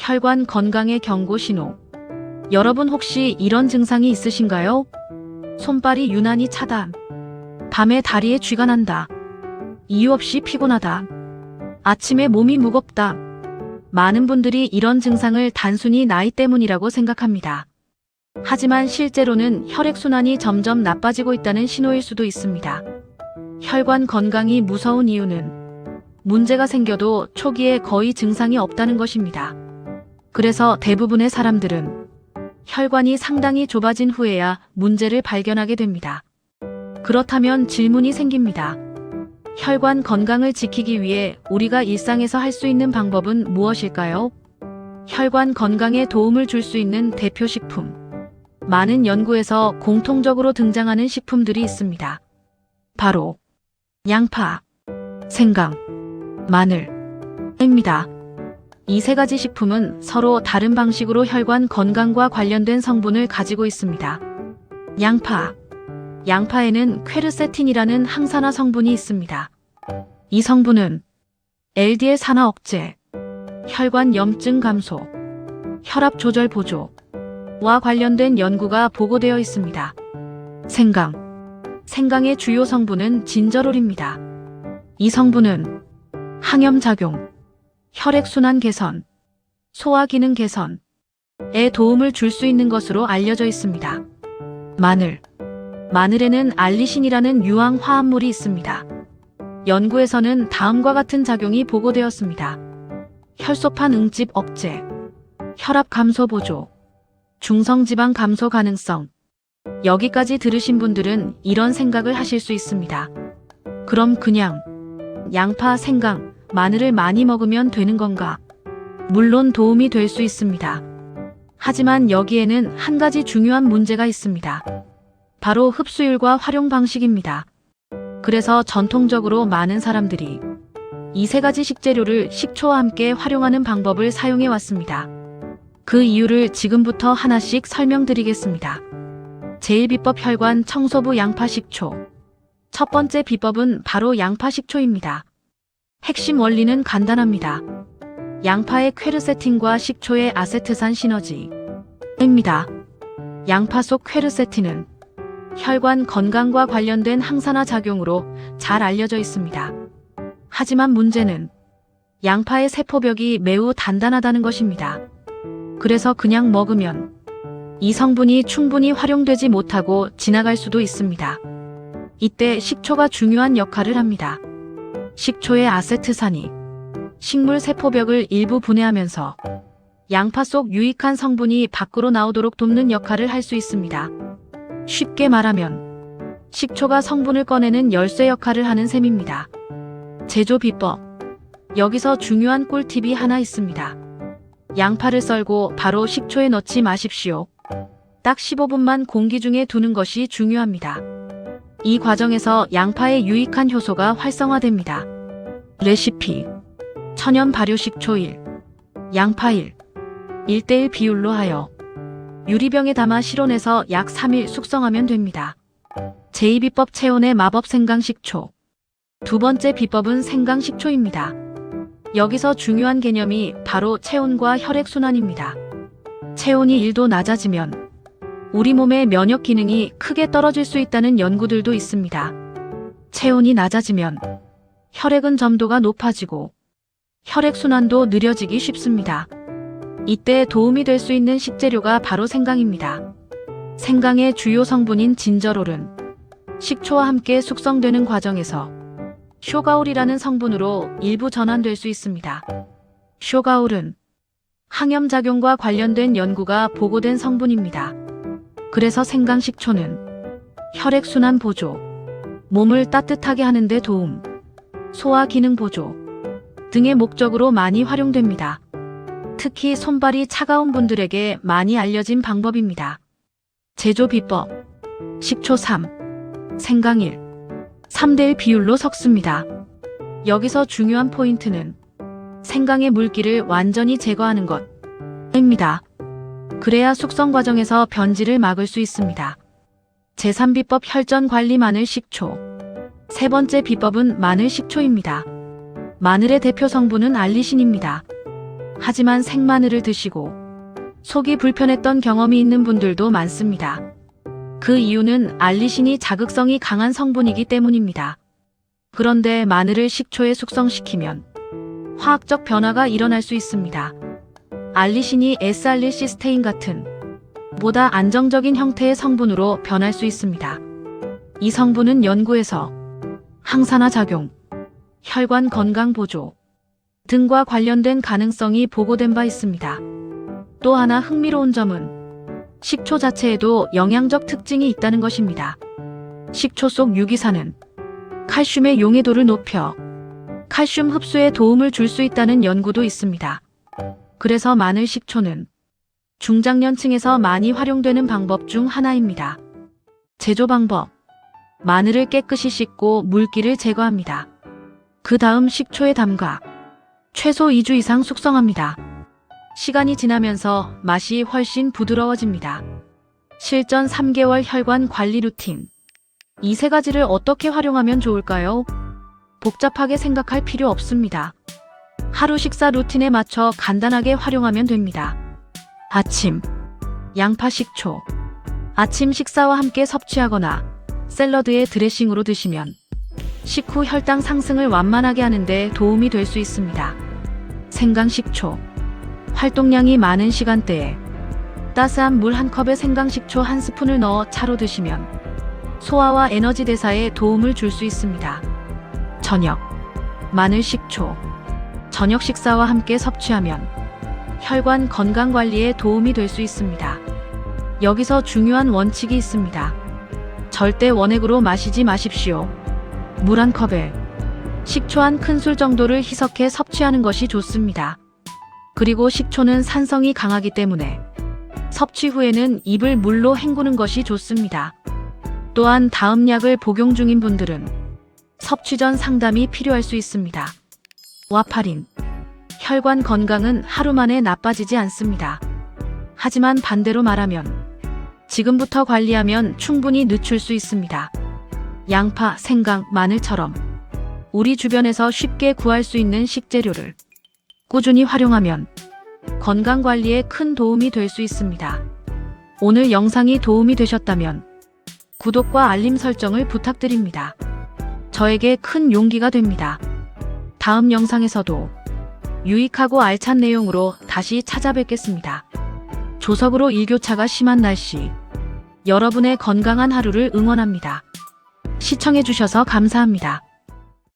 혈관 건강의 경고 신호. 여러분 혹시 이런 증상이 있으신가요? 손발이 유난히 차다. 밤에 다리에 쥐가 난다. 이유 없이 피곤하다. 아침에 몸이 무겁다. 많은 분들이 이런 증상을 단순히 나이 때문이라고 생각합니다. 하지만 실제로는 혈액순환이 점점 나빠지고 있다는 신호일 수도 있습니다. 혈관 건강이 무서운 이유는 문제가 생겨도 초기에 거의 증상이 없다는 것입니다. 그래서 대부분의 사람들은 혈관이 상당히 좁아진 후에야 문제를 발견하게 됩니다. 그렇다면 질문이 생깁니다. 혈관 건강을 지키기 위해 우리가 일상에서 할 수 있는 방법은 무엇일까요? 혈관 건강에 도움을 줄 수 있는 대표 식품. 많은 연구에서 공통적으로 등장하는 식품들이 있습니다. 바로 양파, 생강, 마늘입니다. 이 세 가지 식품은 서로 다른 방식으로 혈관 건강과 관련된 성분을 가지고 있습니다. 양파. 양파에는 퀘르세틴이라는 항산화 성분이 있습니다. 이 성분은 LDL 산화 억제, 혈관 염증 감소, 혈압 조절 보조와 관련된 연구가 보고되어 있습니다. 생강. 생강의 주요 성분은 진저롤입니다. 이 성분은 항염작용, 혈액순환 개선, 소화 기능 개선에 도움을 줄 수 있는 것으로 알려져 있습니다. 마늘. 마늘에는 알리신이라는 유황 화합물이 있습니다. 연구에서는 다음과 같은 작용이 보고되었습니다. 혈소판 응집 억제, 혈압 감소 보조, 중성지방 감소 가능성. 여기까지 들으신 분들은 이런 생각을 하실 수 있습니다. 그럼 그냥 양파, 생강, 마늘을 많이 먹으면 되는 건가? 물론 도움이 될 수 있습니다. 하지만 여기에는 한 가지 중요한 문제가 있습니다. 바로 흡수율과 활용 방식입니다. 그래서 전통적으로 많은 사람들이 이 세 가지 식재료를 식초와 함께 활용하는 방법을 사용해 왔습니다. 그 이유를 지금부터 하나씩 설명드리겠습니다. 제1비법 혈관 청소부 양파 식초. 첫 번째 비법은 바로 양파 식초입니다. 핵심 원리는 간단합니다. 양파의 퀘르세틴과 식초의 아세트산 시너지입니다. 양파 속 퀘르세틴은 혈관 건강과 관련된 항산화 작용으로 잘 알려져 있습니다. 하지만 문제는 양파의 세포벽이 매우 단단하다는 것입니다. 그래서 그냥 먹으면 이 성분이 충분히 활용되지 못하고 지나갈 수도 있습니다. 이때 식초가 중요한 역할을 합니다. 식초의 아세트산이 식물 세포벽을 일부 분해하면서 양파 속 유익한 성분이 밖으로 나오도록 돕는 역할을 할 수 있습니다. 쉽게 말하면 식초가 성분을 꺼내는 열쇠 역할을 하는 셈입니다. 제조 비법. 여기서 중요한 꿀팁이 하나 있습니다. 양파를 썰고 바로 식초에 넣지 마십시오. 딱 15분만 공기 중에 두는 것이 중요합니다. 이 과정에서 양파의 유익한 효소가 활성화됩니다. 레시피. 천연 발효 식초 1, 양파 1, 1:1 비율로 하여 유리병에 담아 실온에서 약 3일 숙성하면 됩니다. 제2비법 체온의 마법 생강 식초. 두 번째 비법은 생강 식초입니다. 여기서 중요한 개념이 바로 체온과 혈액순환입니다. 체온이 1도 낮아지면 우리 몸의 면역 기능이 크게 떨어질 수 있다는 연구들도 있습니다. 체온이 낮아지면 혈액은 점도가 높아지고 혈액순환도 느려지기 쉽습니다. 이때 도움이 될 수 있는 식재료가 바로 생강입니다. 생강의 주요 성분인 진저롤은 식초와 함께 숙성되는 과정에서 쇼가올이라는 성분으로 일부 전환될 수 있습니다. 쇼가올은 항염작용과 관련된 연구가 보고된 성분입니다. 그래서 생강 식초는 혈액순환 보조, 몸을 따뜻하게 하는 데 도움, 소화 기능 보조 등의 목적으로 많이 활용됩니다. 특히 손발이 차가운 분들에게 많이 알려진 방법입니다. 제조 비법. 식초 3, 생강 1, 3:1 비율로 섞습니다. 여기서 중요한 포인트는 생강의 물기를 완전히 제거하는 것입니다. 그래야 숙성 과정에서 변질을 막을 수 있습니다. 제3비법 혈전 관리 마늘 식초. 세 번째 비법은 마늘 식초입니다. 마늘의 대표 성분은 알리신입니다. 하지만 생마늘을 드시고 속이 불편했던 경험이 있는 분들도 많습니다. 그 이유는 알리신이 자극성이 강한 성분이기 때문입니다. 그런데 마늘을 식초에 숙성시키면 화학적 변화가 일어날 수 있습니다. 알리신이 S알릴시스테인 같은 보다 안정적인 형태의 성분으로 변할 수 있습니다. 이 성분은 연구에서 항산화 작용, 혈관 건강 보조 등과 관련된 가능성이 보고된 바 있습니다. 또 하나 흥미로운 점은 식초 자체에도 영양적 특징이 있다는 것입니다. 식초 속 유기산은 칼슘의 용해도를 높여 칼슘 흡수에 도움을 줄 수 있다는 연구도 있습니다. 그래서 마늘 식초는 중장년층에서 많이 활용되는 방법 중 하나입니다. 제조 방법: 마늘을 깨끗이 씻고 물기를 제거합니다. 그 다음 식초에 담가 최소 2주 이상 숙성합니다. 시간이 지나면서 맛이 훨씬 부드러워집니다. 실전 3개월 혈관 관리 루틴. 이 세 가지를 어떻게 활용하면 좋을까요? 복잡하게 생각할 필요 없습니다. 하루 식사 루틴에 맞춰 간단하게 활용하면 됩니다. 아침, 양파 식초. 아침 식사와 함께 섭취하거나 샐러드에 드레싱으로 드시면 식후 혈당 상승을 완만하게 하는 데 도움이 될 수 있습니다. 생강 식초. 활동량이 많은 시간대에 따스한 물 1컵에 생강 식초 1스푼을 넣어 차로 드시면 소화와 에너지 대사에 도움을 줄 수 있습니다. 저녁, 마늘 식초. 저녁 식사와 함께 섭취하면 혈관 건강 관리에 도움이 될 수 있습니다. 여기서 중요한 원칙이 있습니다. 절대 원액으로 마시지 마십시오. 물 1컵에 식초 1큰술 정도를 희석해 섭취하는 것이 좋습니다. 그리고 식초는 산성이 강하기 때문에 섭취 후에는 입을 물로 헹구는 것이 좋습니다. 또한 다음 약을 복용 중인 분들은 섭취 전 상담이 필요할 수 있습니다. 와파린. 혈관 건강은 하루 만에 나빠지지 않습니다. 하지만 반대로 말하면 지금부터 관리하면 충분히 늦출 수 있습니다. 양파, 생강, 마늘처럼 우리 주변에서 쉽게 구할 수 있는 식재료를 꾸준히 활용하면 건강관리에 큰 도움이 될 수 있습니다. 오늘 영상이 도움이 되셨다면 구독과 알림 설정을 부탁드립니다. 저에게 큰 용기가 됩니다. 다음 영상에서도 유익하고 알찬 내용으로 다시 찾아뵙겠습니다. 조석으로 일교차가 심한 날씨, 여러분의 건강한 하루를 응원합니다. 시청해주셔서 감사합니다.